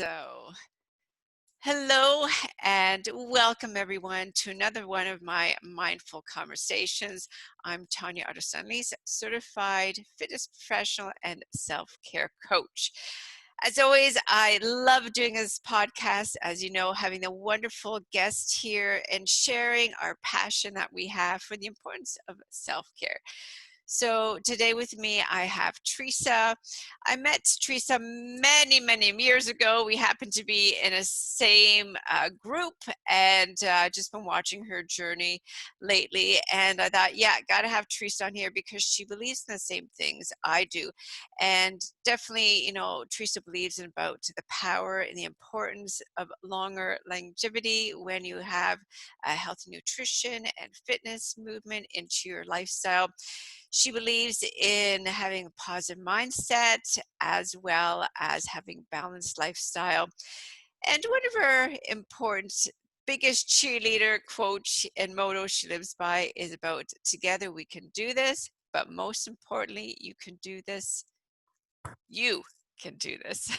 So, hello and welcome everyone to another one of my mindful conversations. I'm Tanya Otterstein-Liehs, certified fitness professional and self-care coach. As always, I love doing this podcast, as you know, having the wonderful guests here and sharing our passion that we have for the importance of self-care. So today with me, I have Teresa. I met Teresa many years ago. We happened to be in a same group and just been watching her journey lately. And I thought, yeah, got to have Teresa on here because she believes in the same things I do. And definitely, Teresa believes in about the power and the importance of longer longevity when you have a healthy nutrition and fitness movement into your lifestyle. She believes in having a positive mindset as well as having balanced lifestyle. And one of her important biggest cheerleader quote and motto she lives by is about together we can do this, but most importantly, you can do this. You can do this.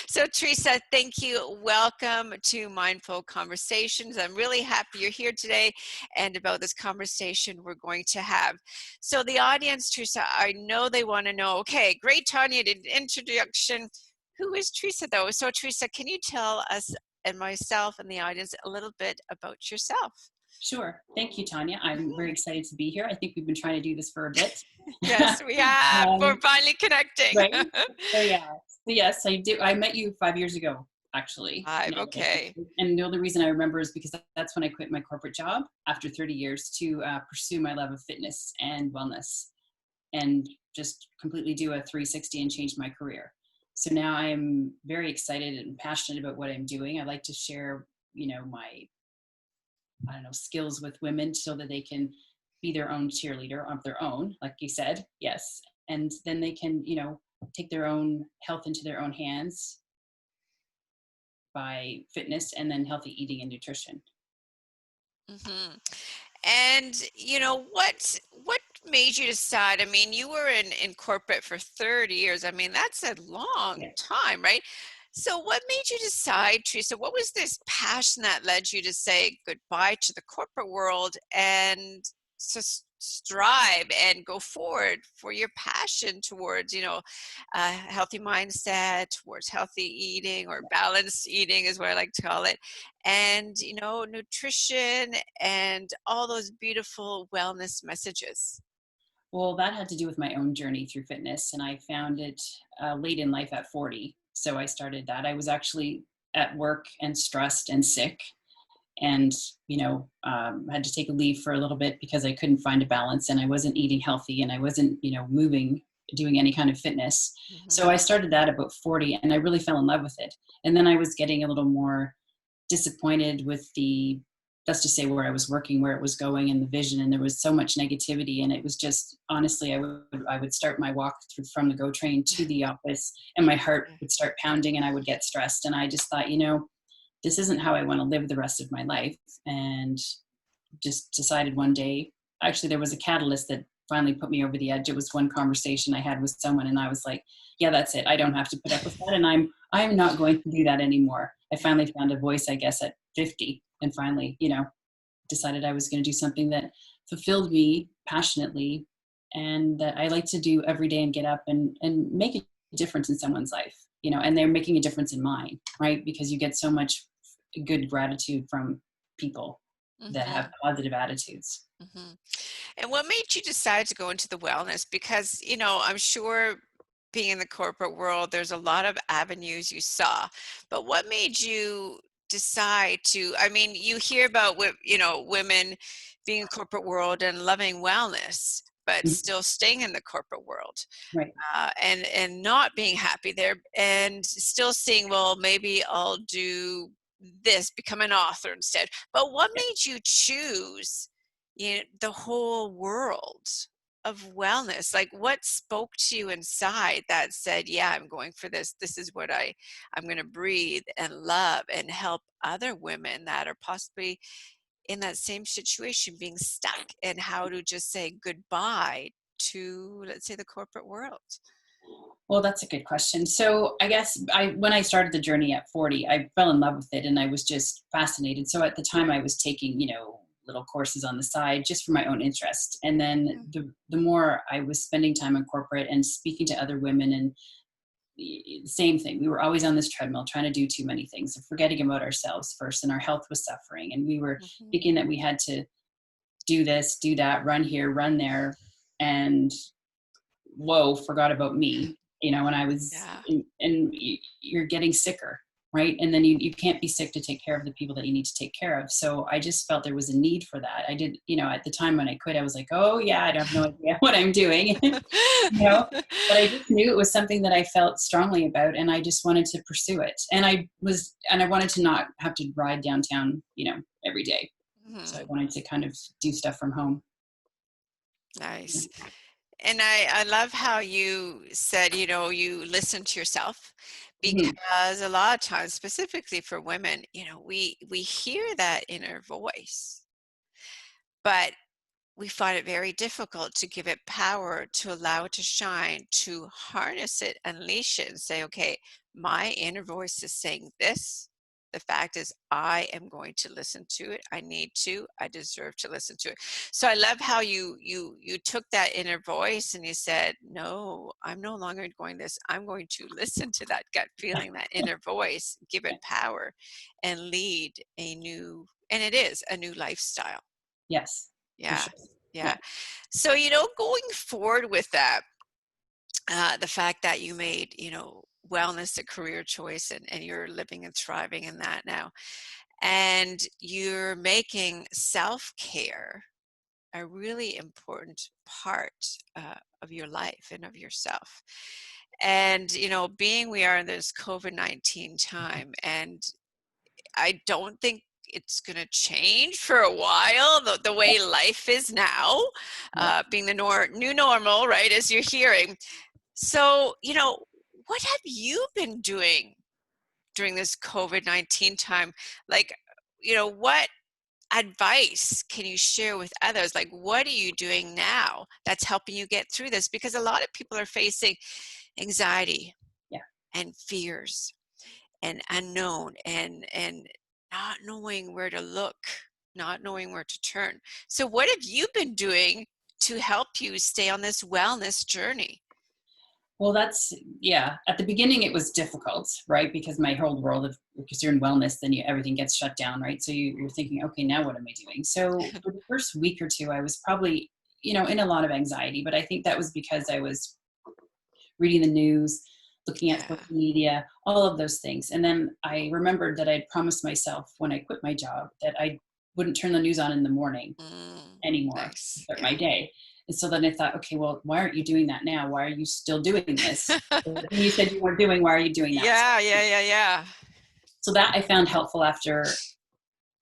So Teresa, thank you. Welcome to Mindful Conversations. I'm really happy you're here today and about this conversation we're going to have. So the audience, Teresa, I know they want to know, okay, great, Tanya did an introduction. Who is Teresa though? So Teresa, can you tell us and myself and the audience a little bit about yourself? Sure. Thank you, Tanya. I'm very excited to be here. I think we've been trying to do this for a bit. Yes, we have. We're um, finally connecting. right. So yeah. So yes, I do. I met you 5 years ago, actually. Five, okay. And the only reason I remember is because that's when I quit my corporate job after 30 years to pursue my love of fitness and wellness, and just completely do a 360 and change my career. So now I'm very excited and passionate about what I'm doing. I like to share, my skills with women so that they can be their own cheerleader of their own, like you said, yes. And then they can, take their own health into their own hands by fitness and then healthy eating and nutrition. Mm-hmm. And what made you decide? I mean, you were in corporate for 30 years. I mean, that's a long Yeah. time, right? So what made you decide, Teresa? What was this passion that led you to say goodbye to the corporate world and to strive and go forward for your passion towards, a healthy mindset, towards healthy eating or balanced eating is what I like to call it, and nutrition and all those beautiful wellness messages? Well, that had to do with my own journey through fitness, and I found it late in life at 40. So I started that. I was actually at work and stressed and sick, and had to take a leave for a little bit because I couldn't find a balance, and I wasn't eating healthy, and I wasn't moving, doing any kind of fitness. So I Mm-hmm. started that about 40, and I really fell in love with it. And then I was getting a little more disappointed with the, let's just say, where I was working, where it was going, and the vision, and there was so much negativity, and it was just, honestly, I would start my walk through from the GO train to the office, and my heart would start pounding, and I would get stressed, and I just thought, this isn't how I want to live the rest of my life. And just decided one day, actually, there was a catalyst that finally put me over the edge. It was one conversation I had with someone, and I was like, yeah, that's it. I don't have to put up with that. And I'm not going to do that anymore. I finally found a voice, I guess, at 50, and finally, decided I was going to do something that fulfilled me passionately and that I like to do every day and get up and make a difference in someone's life, and they're making a difference in mine, right? Because you get so much good gratitude from people that have Mm-hmm. positive attitudes. Mm-hmm. And what made you decide to go into the wellness? Because, I'm sure being in the corporate world, there's a lot of avenues you saw, but what made you decide to, I mean, you hear about, women being in the corporate world and loving wellness, but Mhm. still staying in the corporate world, Right. and not being happy there and still seeing, well, maybe I'll do this, become an author instead. But what Yeah. made you choose, the whole world of wellness? Like, what spoke to you inside that said, yeah, I'm going for this. This is what I'm going to breathe and love and help other women that are possibly in that same situation, being stuck, and how to just say goodbye to, let's say, the corporate world. Well, that's a good question. So I guess when I started the journey at 40, I fell in love with it and I was just fascinated. So at the time I was taking, little courses on the side just for my own interest. And then Mm. the more I was spending time in corporate and speaking to other women, and same thing, we were always on this treadmill trying to do too many things and forgetting about ourselves first, and our health was suffering. And we were Mhm. thinking that we had to do this, do that, run here, run there. And whoa, forgot about me, and I was, Yeah. and you're getting sicker, right? And then you can't be sick to take care of the people that you need to take care of. So I just felt there was a need for that. I did, at the time when I quit, I was like, oh yeah, I have no idea what I'm doing, but I just knew it was something that I felt strongly about, and I just wanted to pursue it. And I wanted to not have to ride downtown, every day. So I Mhm. wanted to kind of do stuff from home. Nice. And I love how you said, you listen to yourself, Mhm. because a lot of times, specifically for women, we hear that inner voice, but we find it very difficult to give it power, to allow it to shine, to harness it, unleash it, and say, okay, my inner voice is saying this. The fact is, I am going to listen to it. I need to. I deserve to listen to it. So I love how you took that inner voice and you said, no, I'm no longer going this. I'm going to listen to that gut feeling, that inner voice, give it power, and lead a new, and it is a new lifestyle. Yes, for Yeah. sure. Yeah. Yeah. So, going forward with that, the fact that you made, wellness a career choice, and you're living and thriving in that now, and you're making self-care a really important part of your life and of yourself. And, being we are in this COVID-19 time, and I don't think it's going to change for a while, the Yeah. way life is now, Yeah. being the new normal, right, as you're hearing. So, what have you been doing during this COVID-19 time? Like, what advice can you share with others? Like, what are you doing now that's helping you get through this? Because a lot of people are facing anxiety Yeah. and fears and unknown, and not knowing where to look, not knowing where to turn. So what have you been doing to help you stay on this wellness journey? Well, yeah. At the beginning, it was difficult, right? Because my whole world because you're in wellness, then everything gets shut down, right? So you're thinking, okay, now what am I doing? So for the first week or two, I was probably, in a lot of anxiety, but I think that was because I was reading the news, looking at social Yeah. media, all of those things. And then I remembered that I'd promised myself when I quit my job that I wouldn't turn the news on in the morning anymore to Nice. start my Yeah. day. And so then I thought, okay, well, why aren't you doing that now? Why are you still doing this? The thing you said you weren't doing, why are you doing that? Yeah, yeah, yeah, yeah. So that I found helpful after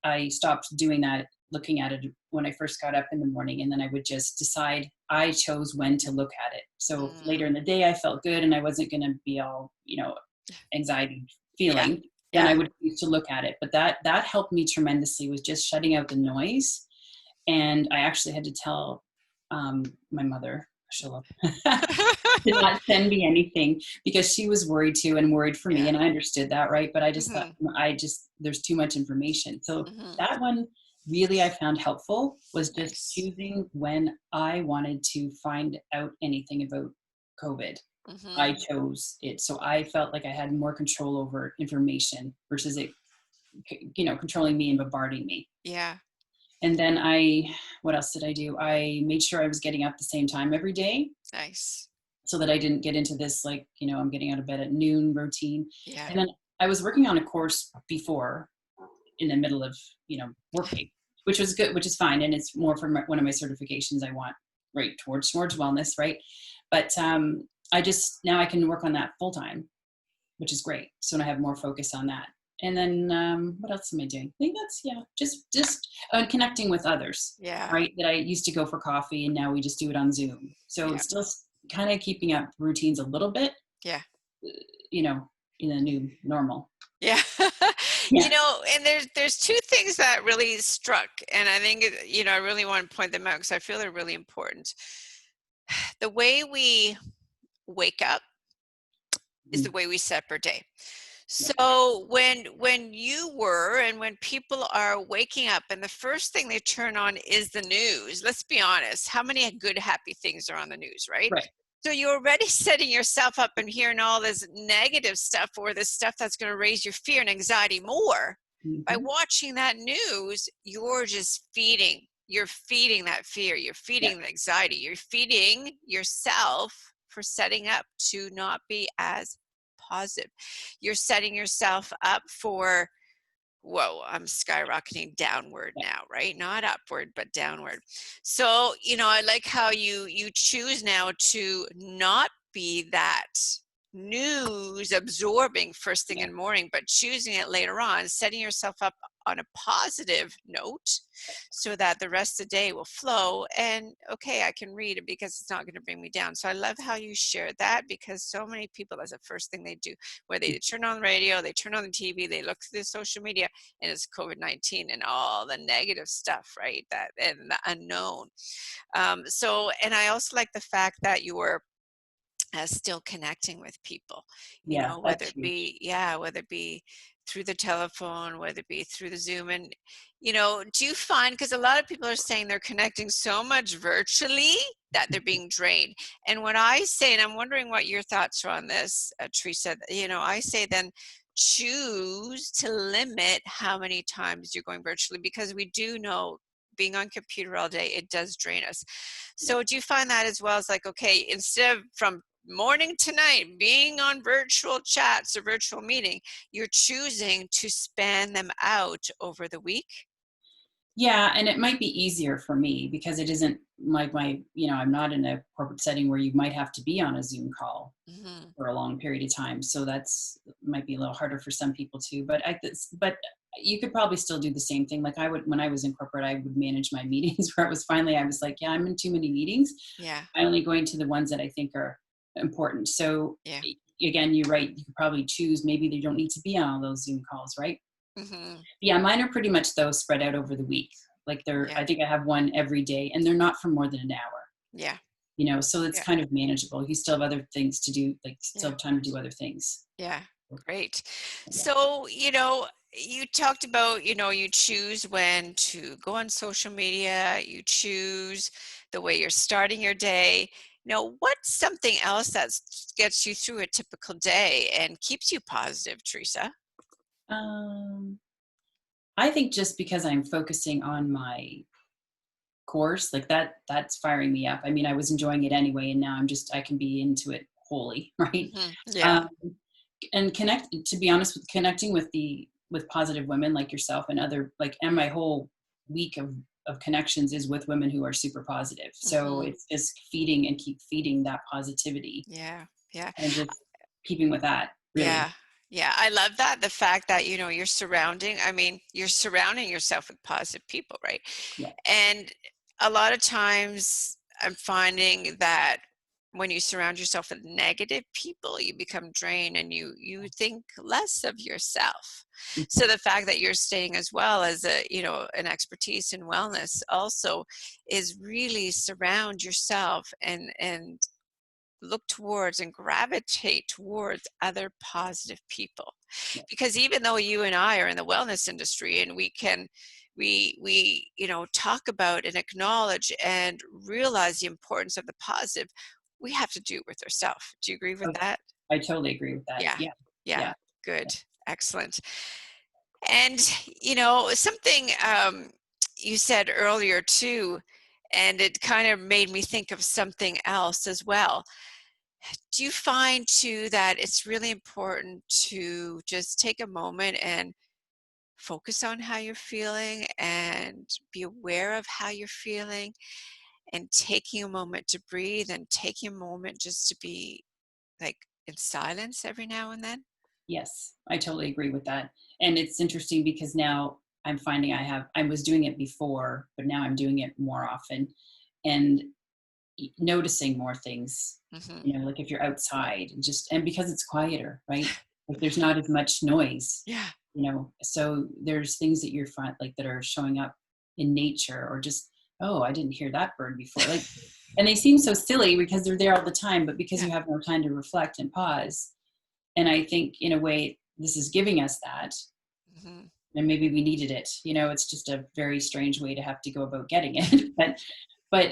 I stopped doing that, looking at it when I first got up in the morning. And then I would just decide, I chose when to look at it. So if later in the day I felt good and I wasn't going to be all, anxiety Yeah, feeling, then yeah. I would choose to look at it. But that helped me tremendously, with just shutting out the noise. And I actually had to tell my mother, she'll did not send me anything, because she was worried too, and worried for me. Yeah. And I understood that, right? But I just thought, Hmm. there's too much information. So Hmm. that one really I found helpful, was just Nice. choosing when I wanted to find out anything about COVID. I Hmm. chose it. So I felt like I had more control over information versus it, controlling me and bombarding me. Yeah. And then what else did I do? I made sure I was getting up the same time every day, Nice. so that I didn't get into this, like, I'm getting out of bed at noon routine. Yeah. And then I was working on a course before, in the middle of, working, which was good, which is fine. And it's more for one of my certifications I want, right, towards wellness, right? But now I can work on that full time, which is great. So I have more focus on that. And then what else am I doing? I think that's, yeah, just connecting with others, Yeah. right? That I used to go for coffee, and now we just do it on Zoom. So Yeah. still kind of keeping up routines a little bit, Yeah. you know, in a new normal. Yeah. Yeah. And there's two things that really struck, and I think, I really want to point them out because I feel they're really important. The way we wake up is the way we set up our day. Yeah. So when you were and when people are waking up and the first thing they turn on is the news, let's be honest, how many good happy things are on the news, right? Right. So you're already setting yourself up and hearing all this negative stuff or this stuff that's going to raise your fear and anxiety more. By Mm-hmm. watching that news, you're just feeding. You're feeding that fear. You're Yeah. feeding the anxiety. You're feeding yourself for setting up to not be as positive. You're setting yourself up for, whoa, I'm skyrocketing downward Yeah. now, right? Not upward, but downward. So, I like how you choose now to not be that news absorbing first thing Yeah. in the morning, but choosing it later on, setting yourself up on a positive note so that the rest of the day will flow and okay, I can read it because it's not going to bring me down. So I love how you shared that because so many people, that's the first thing they do, where they turn on the radio, they turn on the TV, they look through the social media, and it's COVID-19 and all the negative stuff, right? That and the unknown. And I also like the fact that you were still connecting with people, Yeah, whether that's it huge. be, whether it be through the telephone, whether it be through the Zoom. And, do you find, because a lot of people are saying they're connecting so much virtually that they're being drained. And what I say, and I'm wondering what your thoughts are on this, Teresa, I say then choose to limit how many times you're going virtually because we do know being on computer all day, it does drain us. Yeah. So do you find that as well as like, okay, instead of from morning to night being on virtual chats or virtual meeting, you're choosing to span them out over the week? Yeah, and it might be easier for me because it isn't like I'm not in a corporate setting where you might have to be on a Zoom call Mm-hmm. for a long period of time. So that's might be a little harder for some people too. But you could probably still do the same thing. Like I would when I was in corporate, I would manage my meetings where it was finally I was like, yeah, I'm in too many meetings. Yeah, I only going to the ones that I think are important. So yeah. again, you're right. You could probably choose. Maybe they don't need to be on all those Zoom calls, right? Mm-hmm. Yeah, mine are pretty much those spread out over the week. Like Yeah, I think I have one every day, and they're not for more than an hour. yeah, So it's yeah, kind of manageable. You still have other things to do, like still yeah. have time to do other things. Yeah, great. Yeah. So, you talked about, you choose when to go on social media, you choose the way you're starting your day. What's something else that gets you through a typical day and keeps you positive, Teresa? Um, I think just because I'm focusing on my course, like that's firing me up. I mean, I was enjoying it anyway, and now I can be into it wholly, right? Yeah. Um, and to be honest, with connecting with positive women like yourself and other and my whole week of connections is with women who are super positive. So hmm it's just feeding and keep feeding that positivity Yeah. Yeah. and just keeping with that Yeah. really. Yeah. I love that. The fact that, you're surrounding yourself with positive people, right? Yeah. And a lot of times I'm finding that when you surround yourself with negative people, you become drained and you think less of yourself. So the fact that you're staying as well as an expertise in wellness also is really surround yourself and look towards and gravitate towards other positive people, Yeah. because even though you and I are in the wellness industry and we talk about and acknowledge and realize the importance of the positive, we have to do it with ourselves. Do you agree with Oh, that? I totally agree with that. Yeah. Yeah. Yeah. Yeah. Good. Excellent. And something you said earlier too, and it kind of made me think of something else as well. Do you find too that it's really important to just take a moment and focus on how you're feeling and be aware of how you're feeling and taking a moment to breathe and taking a moment just to be like in silence every now and then? Yes, I totally agree with that. And it's interesting because now I'm finding I was doing it before, but now I'm doing it more often and noticing more things, hmm like if you're outside and because it's quieter, right? Like there's not as much noise, Yeah. so there's things that you're like that are showing up in nature or just, oh, I didn't hear that bird before. Like, and they seem so silly because they're there all the time, but because Yeah. you have more time to reflect and pause, And I think in a way, this is giving us that. Mm-hmm. And maybe we needed it. It's just a very strange way to have to go about getting it. But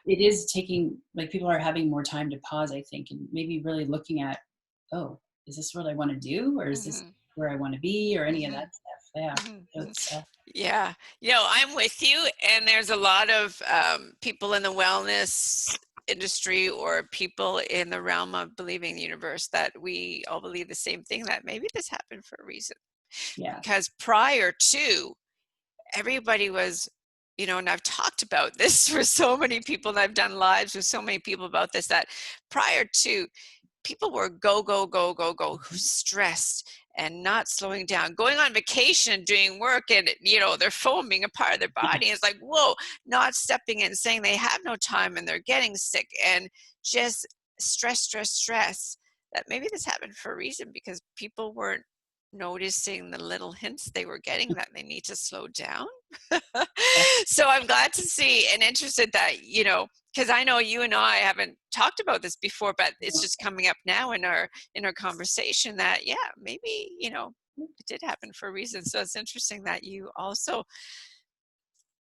it is taking, like, people are having more time to pause, I think, and maybe really looking at, oh, is this what I want to do? Or is this Mm-hmm. where I want to be, or any of Mm-hmm. that stuff? Yeah. So Mm-hmm. it's, Yeah, I'm with you. And there's a lot of people in the wellness industry or people in the realm of believing the universe that we all believe the same thing, that maybe this happened for a reason. yeah. Because prior to, everybody was, and I've talked about this for so many people, and I've done lives with so many people about this, that prior to, people were go, go, go, go, go, stressed and not slowing down, going on vacation and doing work, and their phone being a part of their body. It's like, whoa, not stepping in, saying they have no time and they're getting sick, and just stress, stress, stress. That maybe this happened for a reason, because people weren't noticing the little hints they were getting that they need to slow down. Yeah. So I'm glad to see and interested that, because I know you and I haven't talked about this before, but it's just coming up now in our conversation that, yeah, maybe, it did happen for a reason. So it's interesting that you also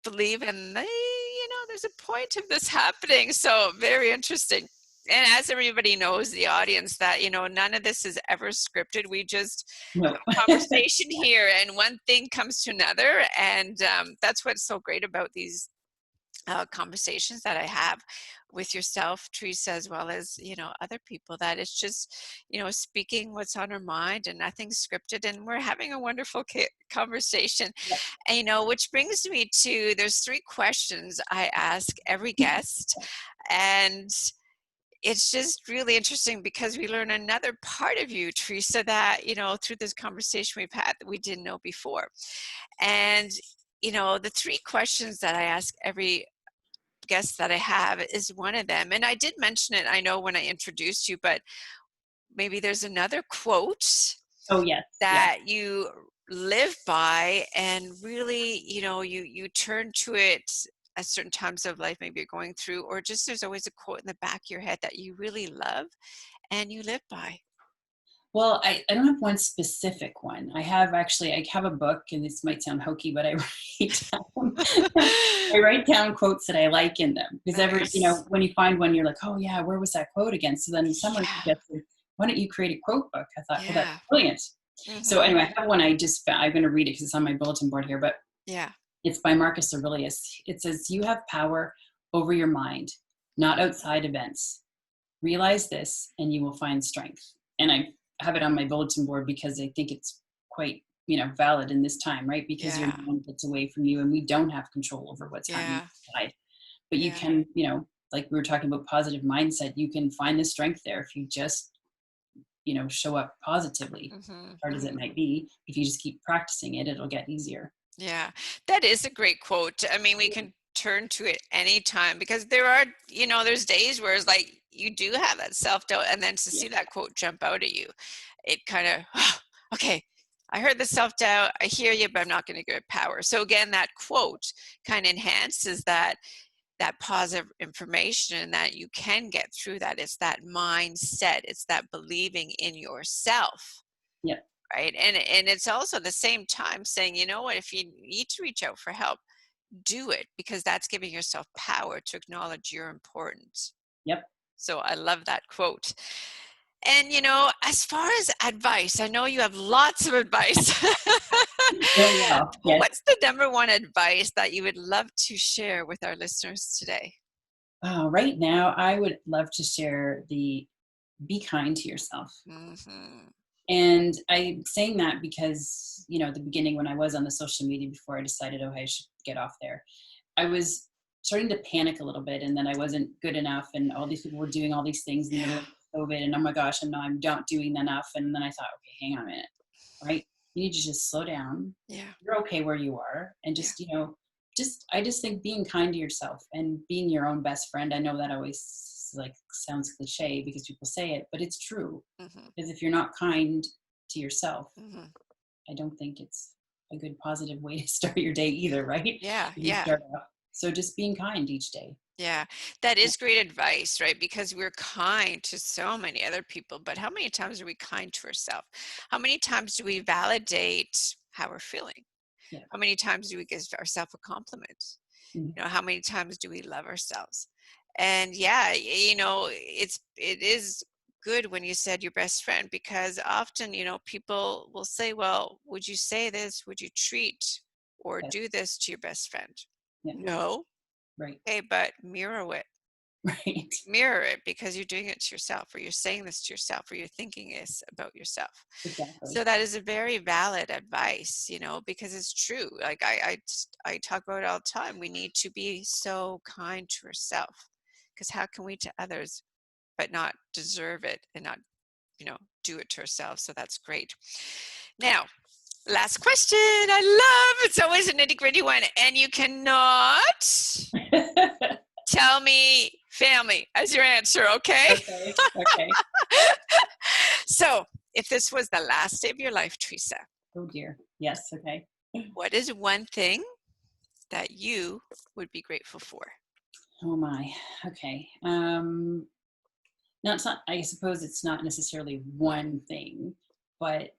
believe in there's a point of this happening. So very interesting. And as everybody knows, the audience, that, none of this is ever scripted. We just No. have a conversation here, and one thing comes to another. And that's what's so great about these conversations that I have with yourself, Teresa, as well as, other people, that it's just, speaking what's on our mind and nothing's scripted. And we're having a wonderful conversation. Yeah. And, which brings me to, there's 3 questions I ask every guest. And it's just really interesting, because we learn another part of you, Teresa, that, through this conversation we've had, that we didn't know before. And, the 3 questions that I ask every guest that I have is one of them. And I did mention it, I know, when I introduced you, but maybe there's another quote Oh, yes. Yeah. that you live by, and really, you turn to it at certain times of life, maybe you're going through, or just there's always a quote in the back of your head that you really love and you live by. Well, I don't have one specific one. I have a book, and this might sound hokey, but I write down, I write down quotes that I like in them, because Nice. when you find one, you're like, oh yeah, where was that quote again? So then someone Yeah. suggested, why don't you create a quote book? I thought, well, that's Yeah. brilliant. So Mm-hmm. anyway, I have one I'm going to read it because it's on my bulletin board here, but Yeah. it's by Marcus Aurelius. It says, you have power over your mind, not outside events. Realize this and you will find strength. And I have it on my bulletin board because I think it's quite, valid in this time, right? Because your Yeah. mind gets away from you, and we don't have control over what's happening Yeah. inside. But you Yeah. can, like we were talking about positive mindset, you can find the strength there if you just, show up positively, Mm-hmm. hard as it Mm-hmm. might be. If you just keep practicing it, it'll get easier. Yeah, that is a great quote. I mean, we can turn to it anytime, because there are, there's days where it's like you do have that self-doubt, and then to Yeah. see that quote jump out at you, it kind of, oh, okay, I heard the self-doubt, I hear you, but I'm not going to give it power. So again, that quote kind of enhances that positive information, and that you can get through that. It's that mindset, it's that believing in yourself. Yeah. Right. And it's also the same time saying, you know what, if you need to reach out for help, do it, because that's giving yourself power to acknowledge you're important. Yep. So I love that quote. And, as far as advice, I know you have lots of advice. Oh, wow. Yes. What's the number one advice that you would love to share with our listeners today? Right now, I would love to share the be kind to yourself. Mm-hmm. And I'm saying that because, at the beginning when I was on the social media before I decided, oh, I should get off there, I was starting to panic a little bit, and then I wasn't good enough, and all these people were doing all these things in the middle Yeah. of COVID, and oh my gosh, I'm not doing enough. And then I thought, okay, hang on a minute, right? You need to just slow down. Yeah. You're okay where you are, and Yeah. I just think being kind to yourself and being your own best friend. I know that always like sounds cliche because people say it, but it's true. Mm-hmm. Because if you're not kind to yourself, Mm-hmm. I don't think it's a good positive way to start your day either, right? Yeah. You Yeah. start off. So just being kind each day. Yeah, that is great advice, right? Because we're kind to so many other people, but how many times are we kind to ourselves? How many times do we validate how we're feeling? Yeah. How many times do we give ourselves a compliment? Mhm. You know, how many times do we love ourselves? And yeah, you know, it is good when you said your best friend, because often, you know, people will say, well, would you say this? Would you treat or Yes. do this to your best friend? Yeah. No. Right. Okay, but mirror it. Right. Mirror it, because you're doing it to yourself, or you're saying this to yourself, or you're thinking this about yourself. Exactly. So that is a very valid advice, you know, because it's true. Like I talk about it all the time. We need to be so kind to ourselves, because how can we to others but not deserve it and not, you know, do it to ourselves? So that's great. Now, last question. I love, it's always a nitty gritty one, and you cannot tell me family as your answer, okay? Okay. Okay. So, if this was the last day of your life, Teresa, Oh dear. Yes. Okay. what is one thing that you would be grateful for? Oh my. Okay. No, it's not. I suppose it's not necessarily one thing, but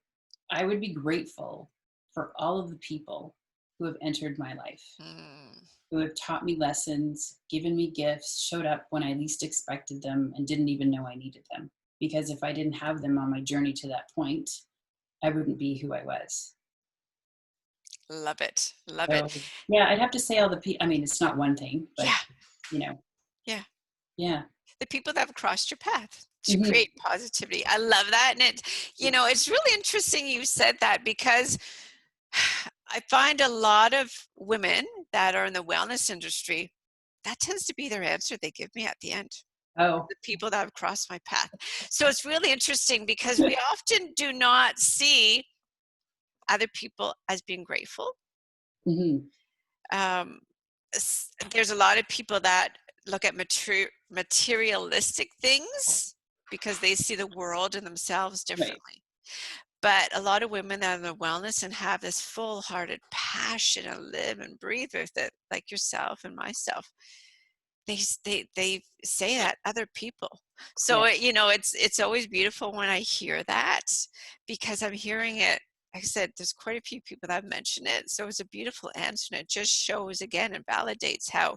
I would be grateful for all of the people who have entered my life, Mm, who have taught me lessons, given me gifts, showed up when I least expected them, and didn't even know I needed them. Because if I didn't have them on my journey to that point, I wouldn't be who I was. love it. Love it. So, yeah, I'd have to say all the people. I mean, it's not one thing, but Yeah, you know, yeah. yeah. The people that have crossed your path to Hmm. create positivity. I love that. And it, you know, it's really interesting you said that, because I find a lot of women that are in the wellness industry, that tends to be their answer they give me at the end. Oh, The people that have crossed my path. So it's really interesting, because we often do not see other people as being grateful. hmm, Um, there's a lot of people that look at materialistic things because they see the world and themselves right. differently. But a lot of women that are in the wellness and have this full-hearted passion and live and breathe with it, like yourself and myself, they say that other people. So Yeah, you know, it's always beautiful when I hear that, because I'm hearing it. Like I said, there's quite a few people that have mentioned it, so it's a beautiful answer, and it just shows again and validates how,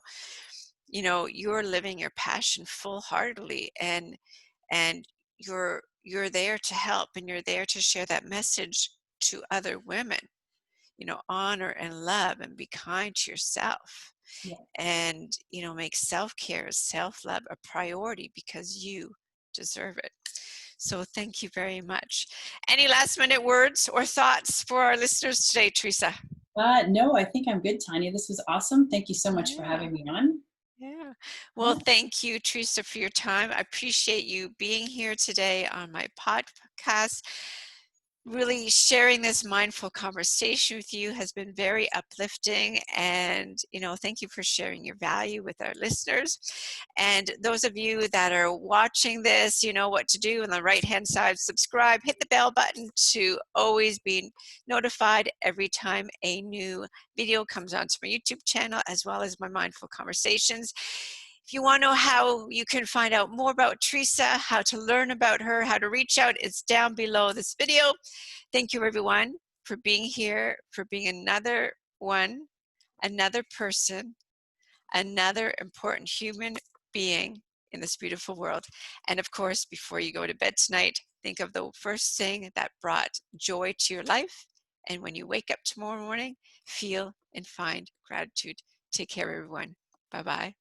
you know, you're living your passion full-heartedly, and you're there to help, and you're there to share that message to other women. You know, honor and love and be kind to yourself, yeah. and, you know, make self-care, self-love a priority, because you deserve it. So thank you very much. Any last minute words or thoughts for our listeners today, Teresa? No, I think I'm good, Tanya. This was awesome. Thank you so much for Yeah, having me on. yeah. Well, Yeah. thank you, Teresa, for your time. I appreciate you being here today on my podcast. Really sharing this mindful conversation with you has been very uplifting, and you know, thank you for sharing your value with our listeners. And those of you that are watching this, you know what to do. On the right hand side, subscribe, hit the bell button to always be notified every time a new video comes onto my YouTube channel, as well as my mindful conversations. If you want to know how you can find out more about Teresa, how to learn about her, how to reach out, it's down below this video. Thank you, everyone, for being here, for being another one, another person, another important human being in this beautiful world. And of course, before you go to bed tonight, think of the first thing that brought joy to your life. And when you wake up tomorrow morning, feel and find gratitude. Take care, everyone. Bye-bye.